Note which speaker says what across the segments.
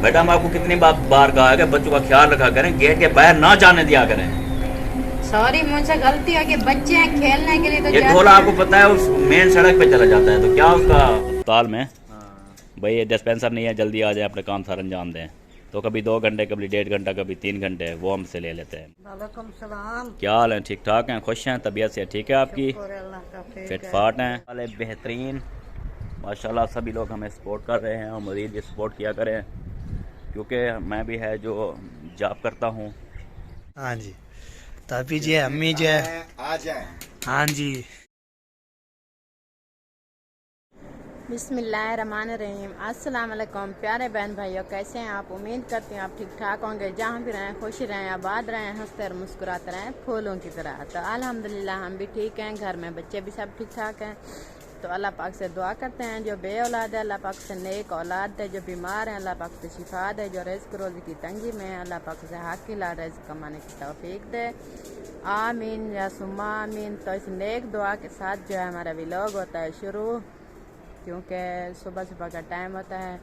Speaker 1: बेटा मैं आपको कितनी बार कहा है कि बच्चों का ख्याल रखा करें, गेट के बाहर ना जाने दिया करें।
Speaker 2: सॉरी, मुझसे गलती हो गई। बच्चे हैं खेलने के लिए तो
Speaker 1: ये ढोला आपको पता है उस मेन सड़क पे चला जाता है, तो क्या उसका अस्पताल में भाई ये डिस्पेंसर नहीं है, जल्दी आ जाए अपने काम सारा अंजाम दें। तो कभी 2 घंटे, कभी 1.5 घंटा, कभी 3 घंटे वो हमसे ले लेते हैं।
Speaker 3: वालेकुम सलाम।
Speaker 1: क्या हाल है? ठीक ठाक हैं? खुश हैं? तबीयत से ठीक है आपकी?
Speaker 3: शुक्र अल्लाह का, ठीक
Speaker 1: फिट
Speaker 3: है।
Speaker 1: फाट हैं? वाले बेहतरीन माशाल्लाह। सभी लोग हमें सपोर्ट कर रहे हैं और मज़ीद भी सपोर्ट किया करें, क्योंकि मैं भी है जो जॉब करता हूँ।
Speaker 4: हाँ जी, ताबी जी है, अम्मी जी है,
Speaker 5: आ जाए।
Speaker 4: हाँ जी।
Speaker 2: बिस्मिल्लाहिर्रहमानिर्रहीम। अस्सलाम वालेकुम प्यारे बहन भाइयों, कैसे हैं आप? उम्मीद करती हूँ आप ठीक ठाक होंगे। जहाँ भी रहें खुश रहें, आबाद रहें, हंसते और मुस्कुराते रहें फूलों की तरह। तो अल्हम्दुलिल्लाह हम भी ठीक हैं, घर में बच्चे भी सब ठीक ठाक हैं। तो अल्लाह पाक से दुआ करते हैं जो बे औलाद है अल्लाह पाक से नेक औलाद दे, जो बीमार हैं अल्लाह पाक से शिफा दे, जो रिज़्क़ रोज़ी की तंगी में अल्लाह पाक से हक़ की ला रिज़्क़ कमाने की तौफीक दे। आमीन या सुम्मा आमीन। तो इस नेक दुआ के साथ जो है हमारा व्लॉग होता है शुरू, क्योंकि सुबह सुबह का टाइम होता है।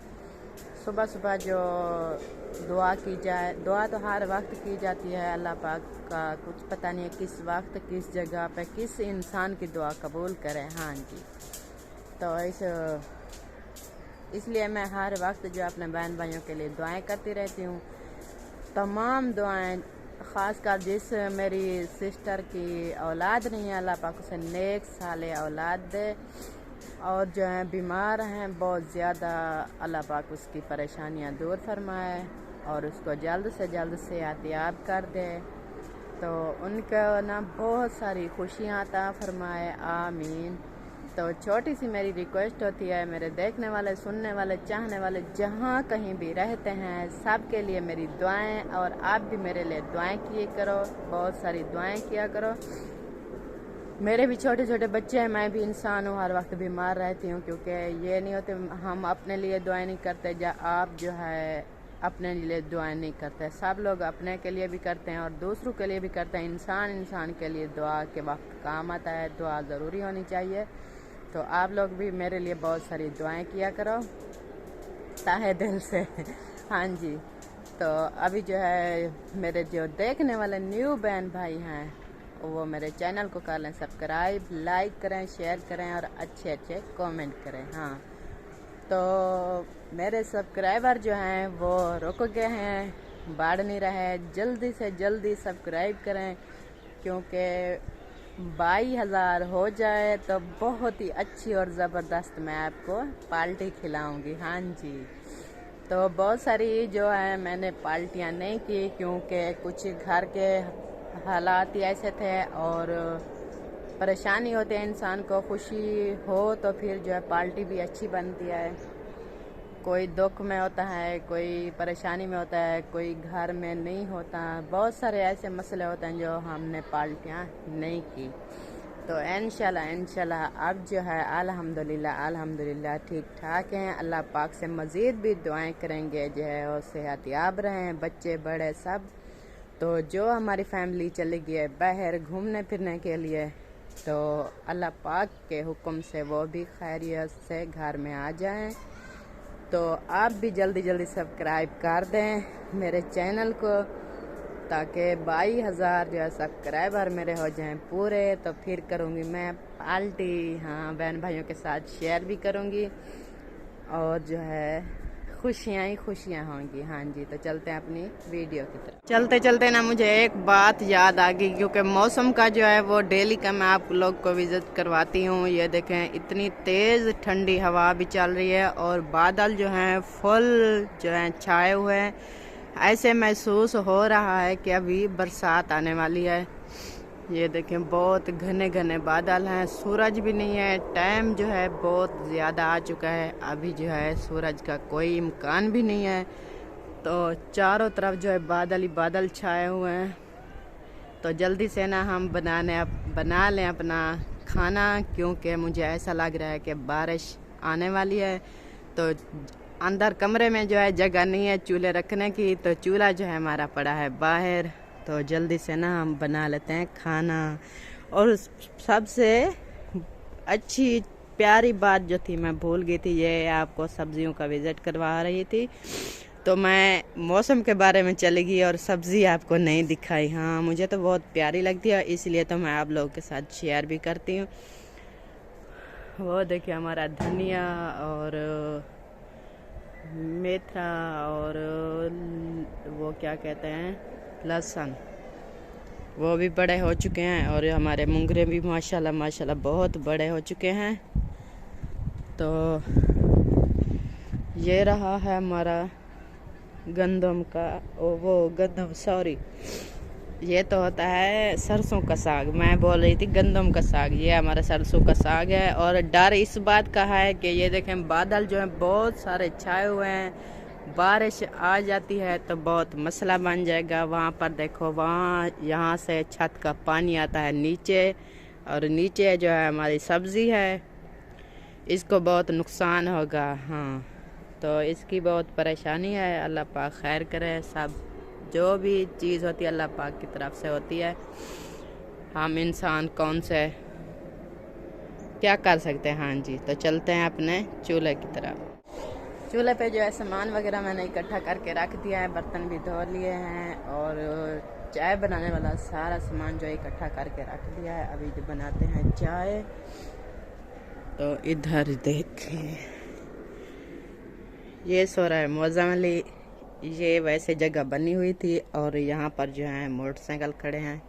Speaker 2: सुबह सुबह जो दुआ की जाए, दुआ तो हर वक्त की जाती है, अल्लाह पाक का कुछ पता नहीं है किस वक्त किस जगह पे किस इंसान की दुआ कबूल करे। हाँ जी, तो इसलिए मैं हर वक्त जो अपने बहन भाइयों के लिए दुआएं करती रहती हूँ। तमाम दुआएं, ख़ासकर जिस मेरी सिस्टर की औलाद नहीं है अल्लाह पाक उसे नेक साले औलाद दे, और जो है बीमार हैं बहुत ज़्यादा अल्लाह पाक उसकी परेशानियां दूर फरमाए और उसको जल्द से जल्द सेहतियाब कर दे। तो उनका ना बहुत सारी खुशियां अता फरमाए, आमीन। तो छोटी सी मेरी रिक्वेस्ट होती है, मेरे देखने वाले, सुनने वाले, चाहने वाले जहाँ कहीं भी रहते हैं सब के लिए मेरी दुआएं, और आप भी मेरे लिए दुआएं किए करो, बहुत सारी दुआएं किया करो। मेरे भी छोटे छोटे बच्चे हैं, मैं भी इंसान हूँ, हर वक्त बीमार रहती हूँ, क्योंकि ये नहीं होते हम अपने लिए दुआएं नहीं करते, या आप जो है अपने लिए दुआएं नहीं करते। सब लोग अपने के लिए भी करते हैं और दूसरों के लिए भी करते हैं। इंसान इंसान के लिए दुआ के वक्त काम आता है, दुआ ज़रूरी होनी चाहिए। तो आप लोग भी मेरे लिए बहुत सारी दुआएं किया करो ताहे दिल से। हाँ जी, तो अभी जो है मेरे जो देखने वाले न्यू बहन भाई हैं वो मेरे चैनल को कर लें सब्सक्राइब, लाइक करें, शेयर करें और अच्छे अच्छे कमेंट करें। हाँ, तो मेरे सब्सक्राइबर जो हैं वो रुक गए हैं, बढ़ नहीं रहे। जल्दी से जल्दी सब्सक्राइब करें, क्योंकि 22,000 हो जाए तो बहुत ही अच्छी और ज़बरदस्त मैं आपको पार्टी खिलाऊंगी। हाँ जी, तो बहुत सारी जो है मैंने पार्टियां नहीं की, क्योंकि कुछ घर के हालात ही ऐसे थे और परेशानी होती है इंसान को। खुशी हो तो फिर जो है पार्टी भी अच्छी बनती है। कोई दुख में होता है, कोई परेशानी में होता है, कोई घर में नहीं होता, बहुत सारे ऐसे मसले होते हैं जो हमने पार्टियां नहीं की। तो इंशाल्लाह अब जो है अल्हम्दुलिल्लाह ठीक ठाक हैं। अल्लाह पाक से मज़ीद भी दुआएं करेंगे जो है वो सेहतियाब रहें, बच्चे बड़े सब। तो जो हमारी फैमिली चली गई है बाहर घूमने फिरने के लिए, तो अल्लाह पाक के हुक्म से वो भी खैरियत से घर में आ जाएं। तो आप भी जल्दी जल्दी सब्सक्राइब कर दें मेरे चैनल को, ताकि 22,000 जो है सब्सक्राइबर मेरे हो जाएं पूरे। तो फिर करूँगी मैं पार्टी, हाँ बहन भाइयों के साथ शेयर भी करूँगी और जो है खुशियाँ ही खुशियाँ होंगी। हाँ जी, तो चलते हैं अपनी वीडियो की तरफ। चलते चलते ना मुझे एक बात याद आ गई, क्योंकि मौसम का जो है वो डेली का मैं आप लोग को विज़िट करवाती हूँ। ये देखें इतनी तेज़ ठंडी हवा भी चल रही है और बादल जो हैं फुल जो हैं छाए हुए हैं। ऐसे महसूस हो रहा है कि अभी बरसात आने वाली है। ये देखें बहुत घने घने बादल हैं, सूरज भी नहीं है। टाइम जो है बहुत ज़्यादा आ चुका है, अभी जो है सूरज का कोई इम्कान भी नहीं है। तो चारों तरफ जो है बादल ही बादल छाए हुए हैं। तो जल्दी से ना हम बना लें अपना खाना, क्योंकि मुझे ऐसा लग रहा है कि बारिश आने वाली है। तो अंदर कमरे में जो है जगह नहीं है चूल्हे रखने की, तो चूल्हा जो है हमारा पड़ा है बाहर। तो जल्दी से ना हम बना लेते हैं खाना। और सबसे अच्छी प्यारी बात जो थी मैं भूल गई थी, ये आपको सब्जियों का विज़िट करवा रही थी। तो मैं मौसम के बारे में चली गई और सब्ज़ी आपको नहीं दिखाई। हाँ, मुझे तो बहुत प्यारी लगती है, इसलिए तो मैं आप लोगों के साथ शेयर भी करती हूँ। वो देखिए हमारा धनिया और मेथा और वो क्या कहते हैं लहसुन, वो भी बड़े हो चुके हैं। और हमारे मुंगरे भी माशाल्लाह माशाल्लाह बहुत बड़े हो चुके हैं। तो ये रहा है हमारा गंदम का गंदम सॉरी, ये तो होता है सरसों का साग। मैं बोल रही थी गंदम का साग, ये हमारा सरसों का साग है। और डर इस बात का है कि ये देखें बादल जो है बहुत सारे छाए हुए हैं, बारिश आ जाती है तो बहुत मसला बन जाएगा। वहाँ पर देखो, वहाँ यहाँ से छत का पानी आता है नीचे, और नीचे जो है हमारी सब्ज़ी है, इसको बहुत नुकसान होगा। हाँ, तो इसकी बहुत परेशानी है। अल्लाह पाक खैर करे। सब जो भी चीज़ होती है अल्लाह पाक की तरफ से होती है। हम इंसान कौन से क्या कर सकते हैं। हाँ जी, तो चलते हैं अपने चूल्हे की तरफ। चूल्हे पे जो है सामान वगैरह मैंने इकट्ठा करके रख दिया है, बर्तन भी धो लिए हैं और चाय बनाने वाला सारा सामान जो है इकट्ठा करके रख दिया है। अभी जो बनाते हैं चाय, तो इधर देखिए ये सो रहा है मौज़म अली। ये वैसे जगह बनी हुई थी और यहाँ पर जो है मोटरसाइकिल खड़े हैं।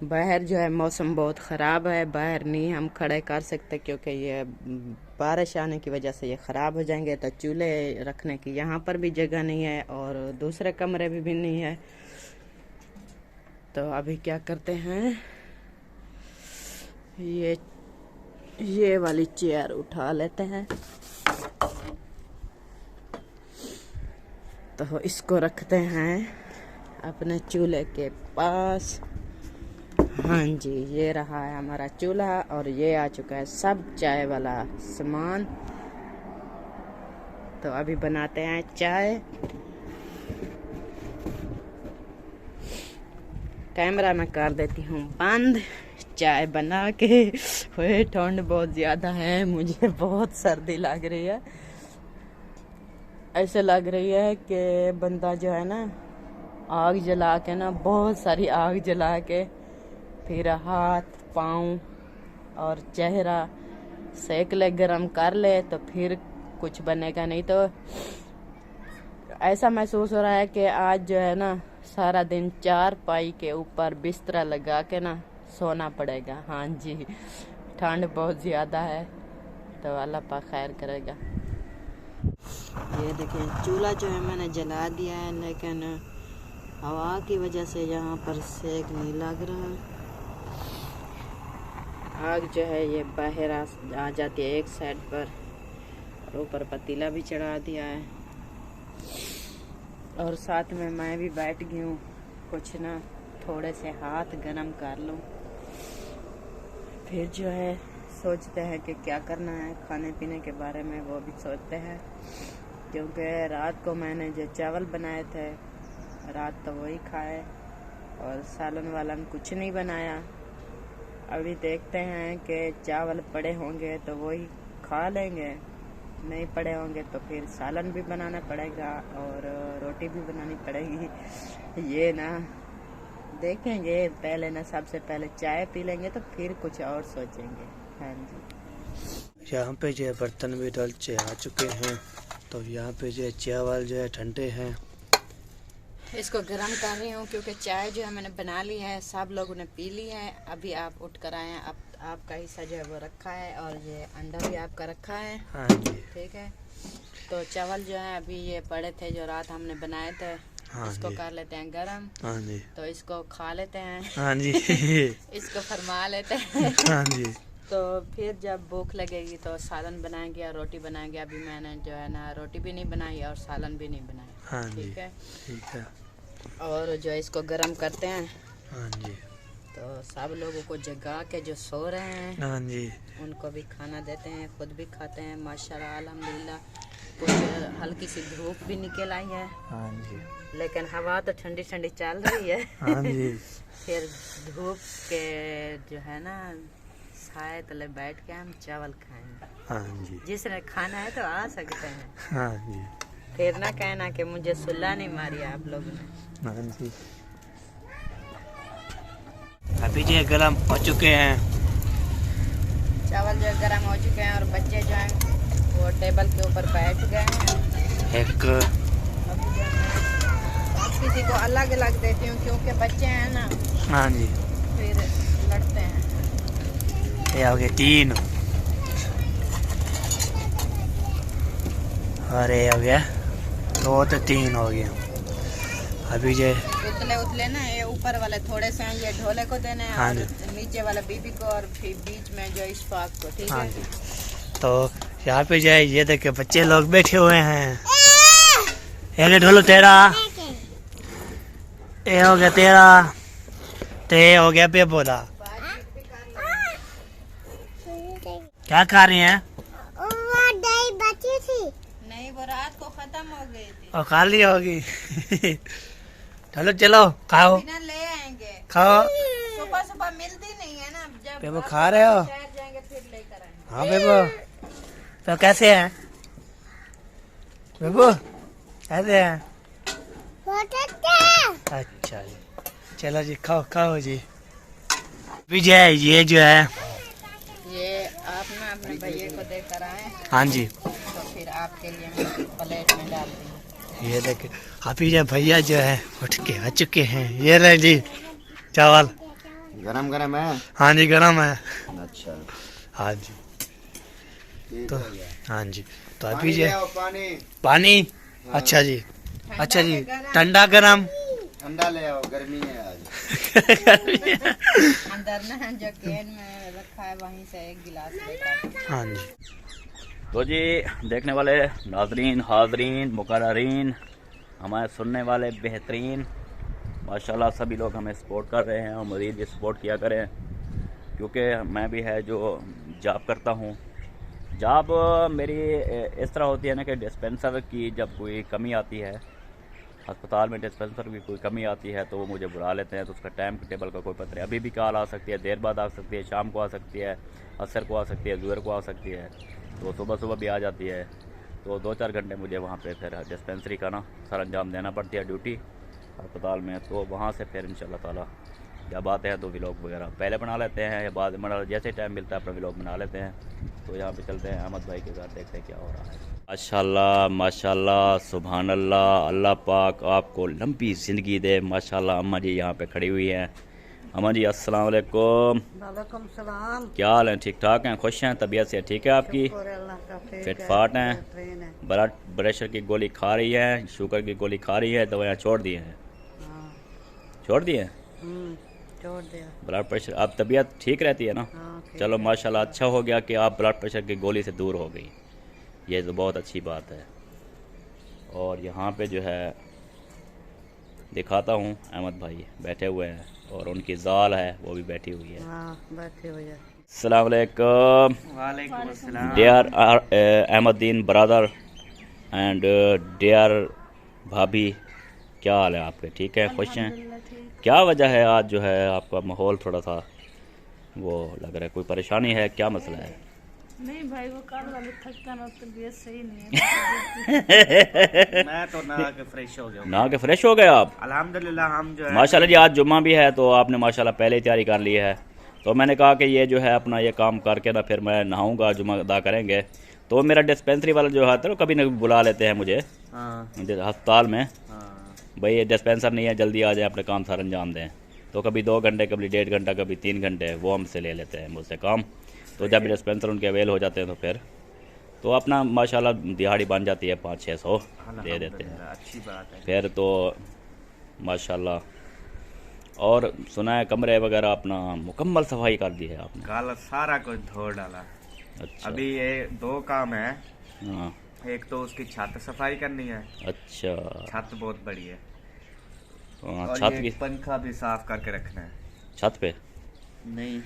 Speaker 2: बाहर जो है मौसम बहुत ख़राब है, बाहर नहीं हम खड़े कर सकते क्योंकि ये बारिश आने की वजह से ये ख़राब हो जाएंगे। तो चूल्हे रखने की यहाँ पर भी जगह नहीं है और दूसरे कमरे भी नहीं है। तो अभी क्या करते हैं, ये वाली चेयर उठा लेते हैं, तो इसको रखते हैं अपने चूल्हे के पास। हाँ जी, ये रहा है हमारा चूल्हा और ये आ चुका है सब चाय वाला सामान। तो अभी बनाते हैं चाय। कैमरा मैं कर देती हूँ बंद। चाय बना के, हुए ठंड बहुत ज़्यादा है, मुझे बहुत सर्दी लग रही है। ऐसे लग रही है कि बंदा जो है ना आग जला के ना, बहुत सारी आग जला के फिर हाथ पाँव और चेहरा सेक ले, गरम कर ले, तो फिर कुछ बनेगा। नहीं तो ऐसा महसूस हो रहा है कि आज जो है ना सारा दिन चारपाई के ऊपर बिस्तरा लगा के ना सोना पड़ेगा। हाँ जी, ठंड बहुत ज़्यादा है, तो अल्लाह पाक खैर करेगा। ये देखिए चूल्हा जो है मैंने जला दिया है, लेकिन हवा की वजह से यहाँ पर सेक नहीं लग रहा। आग जो है ये बाहर आ जाती है एक साइड पर, और ऊपर पतीला भी चढ़ा दिया है। और साथ में मैं भी बैठ गई हूँ, कुछ ना थोड़े से हाथ गरम कर लूँ, फिर जो है सोचते हैं कि क्या करना है खाने पीने के बारे में, वो भी सोचते हैं। क्योंकि रात को मैंने जो चावल बनाए थे, रात तो वही खाए और सालन वालन कुछ नहीं बनाया। अभी देखते हैं कि चावल पड़े होंगे तो वही खा लेंगे, नहीं पड़े होंगे तो फिर सालन भी बनाना पड़ेगा और रोटी भी बनानी पड़ेगी। ये ना देखेंगे, पहले ना सबसे पहले चाय पी लेंगे तो फिर कुछ और सोचेंगे। हाँ जी,
Speaker 4: यहाँ पे जो है बर्तन भी डल के आ चुके हैं, तो यहाँ पे जो है चावल जो है ठंडे हैं।
Speaker 2: इसको गर्म कर रही हूँ क्योंकि चाय जो है मैंने बना ली है, सब लोगों ने पी ली है। अभी आप उठ कर आए हैं, अब आपका हिस्सा जो है वो रखा है और ये अंडा भी आपका रखा है।
Speaker 4: हाँ जी,
Speaker 2: ठीक है, तो चावल जो है अभी ये पड़े थे जो रात हमने बनाए थे।
Speaker 4: हाँ
Speaker 2: इसको
Speaker 4: जी,
Speaker 2: कर लेते हैं गरम।
Speaker 4: हाँ जी,
Speaker 2: तो इसको खा लेते हैं।
Speaker 4: हाँ जी
Speaker 2: इसको फरमा लेते हैं।
Speaker 4: हाँ जी,
Speaker 2: तो फिर जब भूख लगेगी तो सालन बनाएंगे और रोटी बनाएंगे। अभी मैंने जो है ना रोटी भी नहीं बनाई और सालन भी नहीं बनाया।
Speaker 4: हाँ जी,
Speaker 2: ठीक है,
Speaker 4: ठीक है।
Speaker 2: और जो इसको गरम करते हैं।
Speaker 4: हाँ जी,
Speaker 2: तो सब लोगों को जगा के जो सो रहे हैं
Speaker 4: हाँ जी,
Speaker 2: उनको भी खाना देते हैं, खुद भी खाते हैं। माशाल्लाह अल्हम्दुलिल्लाह, कुछ हल्की सी धूप भी निकल आई है।
Speaker 4: हाँ जी,
Speaker 2: लेकिन हवा तो ठंडी ठंडी चल रही है।
Speaker 4: हाँ जी,
Speaker 2: फिर धूप के जो है ना साए तले बैठ के हम चावल खाएंगे।
Speaker 4: हाँ जी,
Speaker 2: जिसने खाना है तो आ सकते हैं।
Speaker 4: हाँ जी,
Speaker 2: फिर ना कहना कि मुझे सुल्ला नहीं मारी आप लोगों ने।
Speaker 4: हाँ जी, अभी जो गरम हो चुके हैं।
Speaker 2: चावल जो है गर्म हो चुके हैं और बच्चे जो हैं वो टेबल के ऊपर बैठ गए हैं।
Speaker 4: एक
Speaker 2: अभी जो है किसी को अलग अलग देती हूँ क्योंकि बच्चे हैं ना,
Speaker 4: हाँ जी,
Speaker 2: फिर लड़ते हैं।
Speaker 4: ये हो गए 3 और ये हो गया 2 तो 3 हो गया। अभी जो
Speaker 2: उतले उतले ना ये ऊपर वाले थोड़े से हैं, ये ढोले को देने हैं
Speaker 4: हाँ
Speaker 2: और
Speaker 4: जी।
Speaker 2: नीचे वाला बीबी को और फिर बीच में जो इशफाक को। ठीक
Speaker 4: हाँ
Speaker 2: है
Speaker 4: जी, तो यहाँ पे जो है ये देखिए बच्चे लोग बैठे हुए हैं। एक ढोलो तेरा, ये हो गया तेरा, तो ये हो गया पेपोदा। क्या खा रही हैं?
Speaker 3: दही बची थी।
Speaker 2: नहीं, वो रात को खत्म हो गई थी।
Speaker 4: और खा ली होगी। चलो चलो खाओ
Speaker 2: बिना ले आएंगे,
Speaker 4: खाओ।
Speaker 2: सुबह सुबह मिलती नहीं है ना, जब
Speaker 4: बेबो
Speaker 2: रात
Speaker 4: खा
Speaker 2: को
Speaker 4: रहे हो?
Speaker 2: शहर जाएंगे फिर लेकर आएंगे।
Speaker 4: हाँ बेबो, तो कैसे हैं बेबो, कैसे हैं? अच्छा जी, चलो जी खाओ खाओ जी। अभी जो है ये जो है,
Speaker 2: ये आप ना अपने भैया को देकर आए
Speaker 4: हाँ जी,
Speaker 2: तो फिर आपके लिए मैं प्लेट में डाल दूँगी।
Speaker 4: ये देखिए अभी जो भैया जो है उठ के आ चुके हैं। ये रहे जी चावल,
Speaker 5: गरम गरम है।
Speaker 4: हाँ जी गरम है।
Speaker 5: अच्छा,
Speaker 4: हाँ जी,
Speaker 5: ठीक
Speaker 4: तो
Speaker 5: हो गया।
Speaker 4: हाँ जी, तो अभी
Speaker 5: पानी
Speaker 4: जो
Speaker 5: ले आओ, पानी
Speaker 4: पानी, अच्छा जी, अच्छा जी, ठंडा गरम।
Speaker 5: ठंडा ले आओ, गर्मी है आज।
Speaker 2: अंदर ना जो कैन में रखा है वहीं से एक गिलास लेकर।
Speaker 4: हाँ जी,
Speaker 1: तो जी देखने वाले नाजरीन, हाजरीन, मुकर्ररीन, हमारे सुनने वाले बेहतरीन, माशाल्लाह सभी लोग हमें सपोर्ट कर रहे हैं और मज़ीद भी सपोर्ट किया करें, क्योंकि मैं भी है जो जॉब करता हूँ। जॉब मेरी इस तरह होती है ना कि डिस्पेंसर की जब कोई कमी आती है, अस्पताल में डिस्पेंसर की कोई कमी आती है तो वो मुझे बुला लेते हैं। तो उसका टाइम टेबल का कोई पता नहीं, अभी भी कॉल आ सकती है, देर बाद आ सकती है, शाम को आ सकती है, असर को आ सकती है, ज़ुहर को आ सकती है, तो सुबह सुबह भी आ जाती है। तो 2-4 घंटे मुझे वहाँ पे फिर डिस्पेंसरी का ना सर अंजाम देना पड़ती है ड्यूटी अस्पताल में। तो वहाँ से फिर इंशाल्लाह ताला जब आते हैं तो व्लॉग वगैरह पहले बना लेते हैं या बाद में, जैसे टाइम मिलता है अपना व्लॉग बना लेते हैं। तो यहाँ पे चलते हैं अहमद भाई के घर, देखते हैं क्या हो रहा है। माशाल्लाह माशाल्लाह, सुभान अल्लाह, अल्लाह पाक आपको लंबी ज़िंदगी दे। माशाल्लाह अम्मा जी यहाँ पे खड़ी हुई हैं। अम्मा जी अस्सलाम वालेकुम,
Speaker 3: वालेकुम सलाम।
Speaker 1: क्या हाल है? ठीक ठाक हैं, खुश हैं, तबीयत से ठीक है आपकी?
Speaker 3: शुक्र अल्लाह का, फिर
Speaker 1: फिट
Speaker 3: क्या
Speaker 1: फाट हैं,
Speaker 3: बेहतरीन है।
Speaker 1: ब्लड प्रेशर की गोली खा रही है, शुगर की गोली खा रही है, दवाइयाँ छोड़ दी हैं?
Speaker 3: हाँ,
Speaker 1: छोड़ दी हैं
Speaker 3: छोड़ दिया।
Speaker 1: ब्लड प्रेशर, अब तबीयत ठीक रहती है ना?
Speaker 3: हाँ, ठीक
Speaker 1: चलो
Speaker 3: है।
Speaker 1: माशाल्लाह, अच्छा हो गया कि आप ब्लड प्रेशर की गोली से दूर हो गई, ये तो बहुत अच्छी बात है। और यहाँ पे जो है दिखाता हूँ, अहमद भाई बैठे हुए हैं और उनकी ज़ाल है वो भी बैठी हुई है।
Speaker 3: हाँ, बैठे हुए हैं।
Speaker 1: अस्सलाम वालेकुम
Speaker 4: वालेकुम अस्सलाम।
Speaker 1: Dear Ahmadin brother and dear भाभी, क्या हाल है आपके? ठीक है, खुश हैं? क्या वजह है आज जो है आपका माहौल थोड़ा सा वो लग रहा है, कोई परेशानी है, क्या मसला है?
Speaker 6: नहीं भाई, वो कल वाले थकता ना, तबीयत सही नहीं है।
Speaker 4: मैं तो ना के फ्रेश हो गया हूँ।
Speaker 1: ना के फ्रेश हो गए आप?
Speaker 4: अल्हम्दुलिल्लाह, हम जो है
Speaker 1: माशाल्लाह जी, आज जुम्मा भी है तो आपने माशाल्लाह पहले ही तैयारी कर ली है। तो मैंने कहा कि ये जो है अपना ये काम करके ना फिर मैं नहाऊंगा, जुम्मा अदा करेंगे। तो मेरा डिस्पेंसरी वाला जो है तो कभी ना कभी बुला लेते हैं मुझे
Speaker 4: हाँ,
Speaker 1: अस्पताल में,
Speaker 4: हाँ,
Speaker 1: भाई ये डिस्पेंसर नहीं है, जल्दी आ जाए, अपने काम सारा अंजाम दें। तो कभी 2 घंटे, कभी 1.5 घंटा, कभी 3 घंटे वो हमसे ले लेते हैं मुझसे काम। तो जब डिस्पेंसर उनके अवेल हो जाते हैं तो फिर तो अपना माशाल्लाह दिहाड़ी बन जाती है, 500-600 दे देते हैं
Speaker 4: अच्छी बात है।
Speaker 1: फिर तो माशाल्लाह। और सुना है कमरे वगैरह अपना मुकम्मल सफाई कर दी है आपने?
Speaker 4: कल सारा कुछ धो डाला।
Speaker 1: अच्छा,
Speaker 4: अभी ये 2 काम है।
Speaker 1: हाँ,
Speaker 4: एक तो उसकी छत सफाई करनी है,
Speaker 1: अच्छा,
Speaker 4: छत बहुत बड़ी है,
Speaker 1: हाँ,
Speaker 4: और
Speaker 1: छत
Speaker 4: ये
Speaker 1: की,
Speaker 4: पंखा भी साफ करके रखना है।
Speaker 1: छत पे?
Speaker 4: नहीं,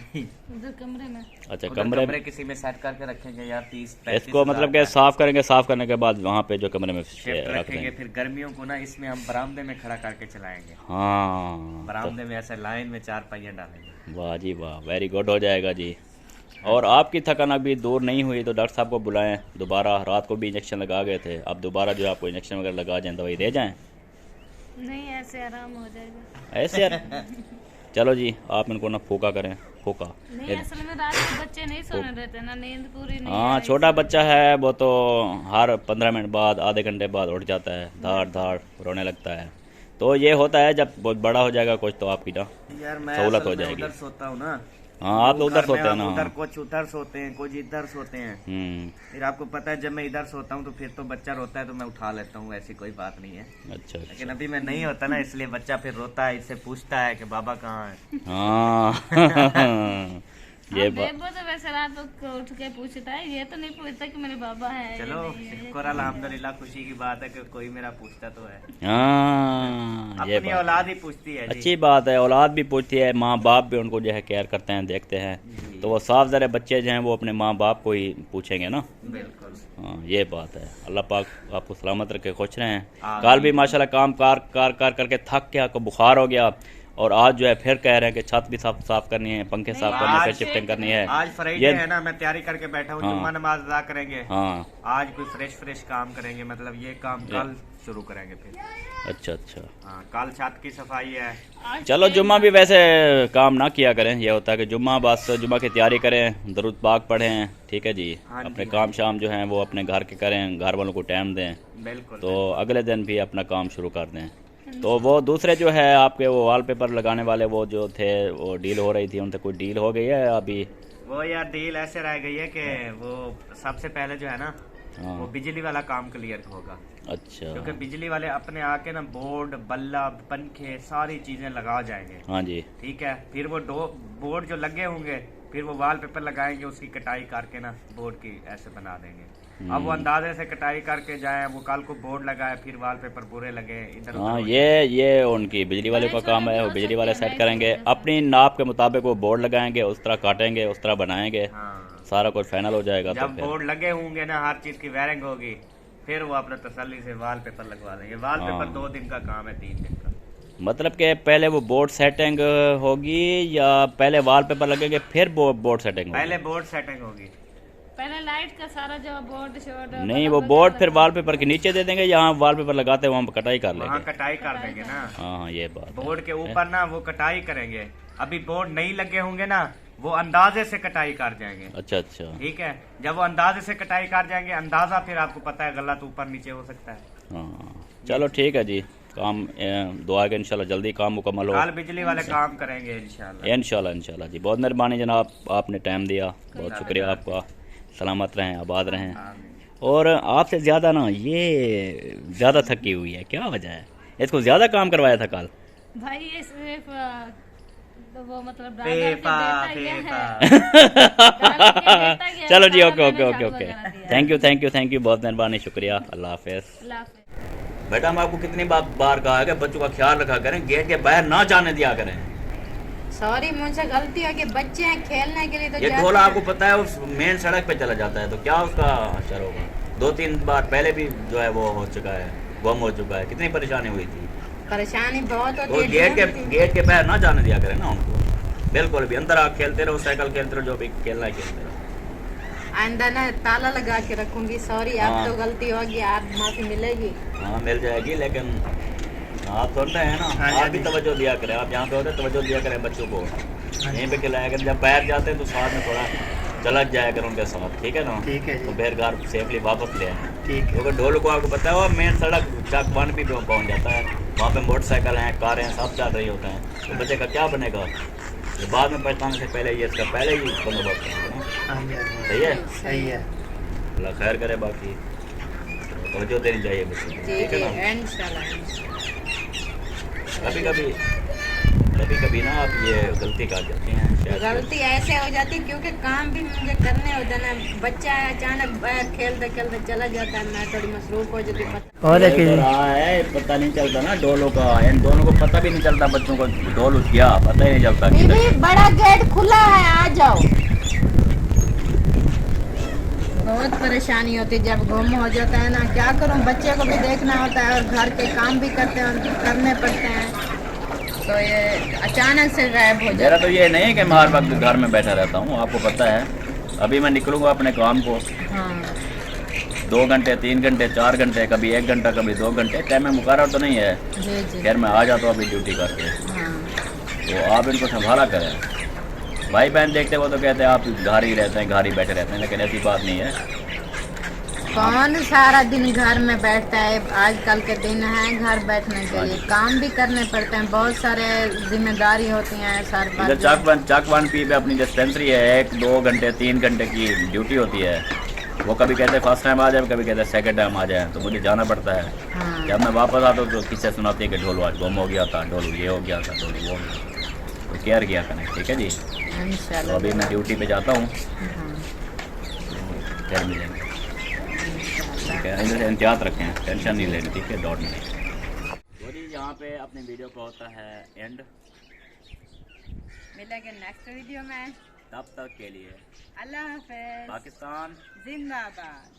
Speaker 6: उधर कमरे में
Speaker 1: अच्छा,
Speaker 4: उधर
Speaker 1: कमरे
Speaker 4: कमरे किसी में सेट करके रखेंगे यार, 30-35
Speaker 1: इसको मतलब कि साफ करेंगे, साफ करने के बाद वहाँ पे जो कमरे में
Speaker 4: शिफ्ट
Speaker 1: रख
Speaker 4: रखेंगे।
Speaker 1: देंगे।
Speaker 4: फिर गर्मियों को ना इसमें हम बरामदे में खड़ा करके चलाएंगे।
Speaker 1: हाँ,
Speaker 4: बरामदे में ऐसे लाइन में 4 पहिए डालेंगे।
Speaker 1: वाह जी वाह, वेरी गुड हो जाएगा जी। और आपकी थकान अभी दूर नहीं हुई तो डॉक्टर साहब को बुलाएं दोबारा। रात को भी इंजेक्शन लगा गए थे, अब दोबारा जो आपको इंजेक्शन वगैरह लगा जाए दवाई दे जाएं।
Speaker 6: नहीं ऐसे आराम हो जाएगा।
Speaker 1: ऐसे यार चलो जी, आप इनको ना फूका करें, फूका।
Speaker 6: नहीं असल में रात को बच्चे नहीं सोने देते ना, नींद पूरी नहीं
Speaker 1: हाँ,
Speaker 6: है,
Speaker 1: छोटा बच्चा है वो तो हर 15 मिनट बाद आधे घंटे बाद उठ जाता है, धाड़ धाड़ रोने लगता है। तो ये होता है जब बहुत बड़ा हो जाएगा कुछ तो आपकी ना
Speaker 7: यार मैं
Speaker 1: सहूलत हो
Speaker 7: असल में
Speaker 1: जाएगी।
Speaker 7: उधर सोता हूँ ना।
Speaker 1: हाँ, आप तो उधर सोते हैं ना।
Speaker 7: उधर कुछ उधर सोते हैं, कुछ इधर सोते हैं। फिर आपको पता है जब मैं इधर सोता हूँ तो फिर तो बच्चा रोता है तो मैं उठा लेता हूँ, ऐसी कोई बात नहीं है।
Speaker 1: अच्छा
Speaker 7: लेकिन अभी मैं नहीं होता ना, इसलिए बच्चा फिर रोता है, इससे पूछता है कि बाबा कहाँ है।
Speaker 1: हाँ ये बात
Speaker 6: बेबो तो वैसे रात को उठ के पूछता है, ये तो नहीं पूछता कि मेरे बाबा है।
Speaker 7: चलो शुक्र अल्हम्दुलिल्लाह, खुशी की बात है कि कोई मेरा पूछता तो है।
Speaker 1: हाँ ये
Speaker 7: अपनी
Speaker 1: बात
Speaker 7: औलाद ही पूछती है जी।
Speaker 1: अच्छी बात है, औलाद भी पूछती है, माँ बाप भी उनको जो है केयर करते हैं, देखते हैं। तो वो साफ ज़रा बच्चे जो हैं वो अपने माँ बाप को ही पूछेंगे ना।
Speaker 7: बिल्कुल।
Speaker 1: हाँ ये बात है। अल्लाह पाक आपको सलामत रखे, खुश रहें। कल भी माशाल्लाह काम कार करके थक के आपको बुखार हो गया, और आज जो है फिर कह रहे हैं कि छत भी साफ करनी है, पंखे साफ करने हैं, फिर शिफ्टिंग करनी है।
Speaker 7: आज फ्राइडे है ना, मैं तैयारी करके बैठा हूँ,
Speaker 1: हाँ।
Speaker 7: जुम्मा नमाज अदा करेंगे।
Speaker 1: हाँ
Speaker 7: आज कोई फ्रेश काम करेंगे, मतलब ये काम कल शुरू करेंगे फिर।
Speaker 1: अच्छा
Speaker 7: हाँ, कल छत की सफाई है।
Speaker 1: चलो जुम्मा भी वैसे काम ना किया करें, ये होता है कि जुम्मा बस जुम्मा की तैयारी करें, दरूद पाक पढ़ें, ठीक है जी।
Speaker 7: हाँ जी,
Speaker 1: अपने
Speaker 7: हाँ
Speaker 1: काम शाम जो हैं वो अपने घर के करें, घर वालों को टाइम दें,
Speaker 7: बिल्कुल।
Speaker 1: तो अगले दिन भी अपना काम शुरू कर दें। तो वो दूसरे जो है आपके वो वॉलपेपर लगाने वाले वो जो थे, वो डील हो रही थी, उनसे कोई डील हो गई है अभी?
Speaker 7: वो यार डील ऐसे रह गई है कि वो सबसे पहले जो है ना,
Speaker 1: हाँ।
Speaker 7: वो बिजली वाला काम क्लियर होगा।
Speaker 1: अच्छा
Speaker 7: क्योंकि बिजली वाले अपने आके ना बोर्ड बल्ब पंखे सारी चीजें लगा जाएंगे।
Speaker 1: हाँ जी।
Speaker 7: ठीक है, फिर वो बोर्ड जो लगे होंगे फिर वो वॉलपेपर लगाएंगे, उसकी कटाई करके ना बोर्ड की ऐसे बना देंगे। अब वो अंदाजे से कटाई करके जाए, वो कल को बोर्ड लगाए, फिर वॉलपेपर पूरे लगे इधर
Speaker 1: हाँ,
Speaker 7: उधर।
Speaker 1: ये उनकी बिजली वाले का काम है, वो बिजली वाले सेट करेंगे, अपनी नाप के मुताबिक वो बोर्ड लगाएंगे, उस तरह काटेंगे, उस तरह बनाएंगे,
Speaker 7: हाँ।
Speaker 1: सारा कुछ फाइनल हो जाएगा। तो
Speaker 7: जब
Speaker 1: फिर
Speaker 7: बोर्ड लगे होंगे ना, हर चीज की वायरिंग होगी, फिर वो अपना तसल्ली से वॉलपेपर लगवा देंगे। वॉलपेपर
Speaker 1: हाँ।
Speaker 7: 2 दिन का काम है, 3 दिन का।
Speaker 1: मतलब कि पहले वो बोर्ड सेटिंग होगी या पहले वॉलपेपर लगेंगे फिर बोर्ड सेटिंग होगी?
Speaker 7: पहले बोर्ड सेटिंग होगी।
Speaker 6: पहले लाइट का सारा जो बोर्ड शोर्ड
Speaker 1: नहीं, वो बोर्ड फिर वॉलपेपर के नीचे दे देंगे, यहाँ वॉलपेपर लगाते हैं वहाँ कटाई कर
Speaker 7: वहाँ
Speaker 1: लेंगे।
Speaker 7: कटाई कर देंगे ना।
Speaker 1: हाँ ये बात है।
Speaker 7: बोर्ड के ऊपर ना वो कटाई करेंगे। अभी बोर्ड नहीं लगे होंगे ना, वो अंदाजे से कटाई कर जाएंगे।
Speaker 1: अच्छा अच्छा।
Speaker 7: ठीक है, जब वो अंदाजे से कटाई कर जाएंगे, अंदाजा फिर आपको पता है गलत ऊपर नीचे हो सकता है।
Speaker 1: हाँ चलो ठीक है जी, काम दुआ के इंशाल्लाह जल्दी काम मुकम्मल हो।
Speaker 7: कल बिजली वाले काम करेंगे इंशाल्लाह।
Speaker 1: इंशाल्लाह जी, बहुत मेहरबानी जनाब, आपने टाइम दिया, बहुत शुक्रिया आपका। सलामत रहें, आबाद रहें। और आपसे ज़्यादा ना ये ज़्यादा थकी हुई है, क्या वजह है? इसको ज़्यादा काम करवाया था कल।
Speaker 6: भाई ये सिर्फ तो वो मतलब
Speaker 7: पेपा,
Speaker 1: चलो जी, ओके। थैंक यू बहुत मेहरबानी, शुक्रिया, अल्लाह हाफिज़। बेटा मैं आपको कितनी बार कहा है कि बच्चों का ख्याल रखा करें, गेट के बाहर ना जाने दिया करें।
Speaker 2: सॉरी, मुझसे गलती हो गई, बच्चे हैं खेलने के लिए तो
Speaker 1: ये
Speaker 2: जाते
Speaker 1: ढोला
Speaker 2: हैं।
Speaker 1: आपको पता है उस मेन सड़क पे चला जाता है, तो क्या उसका असर होगा? 2-3 बार पहले भी जो है वो हो चुका है, गुम हो चुका है, कितनी परेशानी हुई थी।
Speaker 2: परेशानी बहुत
Speaker 1: तो
Speaker 2: होती है।
Speaker 1: गेट के बाहर ना जाने दिया करें ना उनको, बिल्कुल भी। अंदर आप खेलते रहो, साइकिल खेलते रहो, जो भी खेलना है खेलते रहो।
Speaker 2: आइंदा ना ताला लगा के रखूंगी। सॉरी,
Speaker 1: हाँ।
Speaker 2: आप तो गलती होगी, आप माफी मिलेगी।
Speaker 1: हाँ मिल जाएगी, लेकिन आप थोड़ा है ना,
Speaker 7: हाँ जी,
Speaker 1: आप भी तवज्जो दिया करें। आप यहाँ पे होते तवज्जो दिया करें बच्चों को, यहीं पे खिलाया करें। जब बाहर जाते हैं तो साथ में थोड़ा चलत जाया करें उनके साथ, ठीक है ना?
Speaker 7: ठीक है जी।
Speaker 1: तो फिर घर सेफली वापस ले आए।
Speaker 7: ठीक है।
Speaker 1: क्योंकि ढोल को आपको पता है वो मेन सड़क चक 1 भी पहुँच जाता है, वहाँ पे मोटरसाइकिल हैं, कारें सब चल रही होते हैं, तो बच्चे का क्या बनेगा? तो बाद में पछताने से पहले ये इसका पहले ही बंदोबस्त करेंगे ना। सही है,
Speaker 7: सही है।
Speaker 1: अल्लाह खैर करे। बाकी तवज्जो देनी चाहिए बच्चों को,
Speaker 2: जी
Speaker 1: ठीक है
Speaker 2: जी,
Speaker 1: ना?
Speaker 2: इंशाल्लाह।
Speaker 1: कभी कभी ना आप ये गलती कर जाती हैं शायद।
Speaker 2: गलती ऐसे हो जाती क्योंकि काम भी मुझे करने होता ना। बच्चा अचानक बाहर खेलते खेलते चला जाता है, मैं थोड़ी मसरूफ हो जाती हूँ।
Speaker 4: और
Speaker 1: ये
Speaker 4: देखिए
Speaker 1: तो रहा है, पता नहीं चलता ना ढोलों का, इन दोनों को पता भी नहीं चलता, बच्चों को ढोल उठ गया पता ही नहीं चलता।
Speaker 2: बीबी, बड़ा गेट खुला है, आ जाओ। बहुत परेशानी होती है जब गुम हो जाता है ना। क्या करूं, बच्चे को भी देखना होता है और घर के काम भी करने पड़ते हैं, तो ये अचानक से गायब हो
Speaker 1: मेरा
Speaker 2: जाता
Speaker 1: तो ये नहीं है कि मैं हर वक्त घर में बैठा रहता हूँ, आपको पता है। अभी मैं निकलूंगा अपने काम को,
Speaker 2: हाँ
Speaker 1: 2 घंटे 3 घंटे 4 घंटे, कभी 1 घंटा कभी 2 घंटे, टाइम में मुकर्रर तो नहीं है।
Speaker 2: जी जी
Speaker 1: खैर मैं आ जाता हूँ अभी ड्यूटी करके,
Speaker 2: हाँ
Speaker 1: तो आप इनको संभाला करें। भाई बहन देखते वो तो कहते हैं आप घर ही रहते हैं, घर ही बैठे रहते हैं, लेकिन ऐसी बात नहीं है।
Speaker 2: कौन सारा दिन घर में बैठता है, आजकल के दिन है घर बैठने के लिए, काम भी करने पड़ते हैं, बहुत सारे जिम्मेदारी होती हैं सर
Speaker 1: इधर
Speaker 2: पर।
Speaker 1: चाकवान पी पे अपनी डिस्पेंसरी है, 1 2 घंटे 3 घंटे की ड्यूटी होती है। वो कभी कहते हैं फर्स्ट टाइम आ जाए, कभी कहते हैं सेकंड टाइम आ जाए, तो मुझे जाना पड़ता है।
Speaker 2: हाँ
Speaker 1: जब मैं वापस आता हूँ तो किससे सुनाती है कि ढोलू आज गुम हो गया था, ढोलू ये हो गया था, ढोलू वो हो गया, तो केयर किया करें, ठीक है जी। तो
Speaker 2: इंशाल्लाह।
Speaker 1: अभी मैं ड्यूटी पे जाता हूँ,
Speaker 2: हाँ
Speaker 1: फिर मिलेंगे, ठीक है। इधर से एहतियात रखें, टेंशन नहीं लेनी, ठीक है, दौड़ने तो जी यहाँ पे अपनी वीडियो को होता है एंड।
Speaker 2: मिलेंगे नेक्स्ट वीडियो में,
Speaker 1: तब तक के लिए
Speaker 2: अल्लाह हाफिज,
Speaker 1: पाकिस्तान
Speaker 2: जिंदाबाद।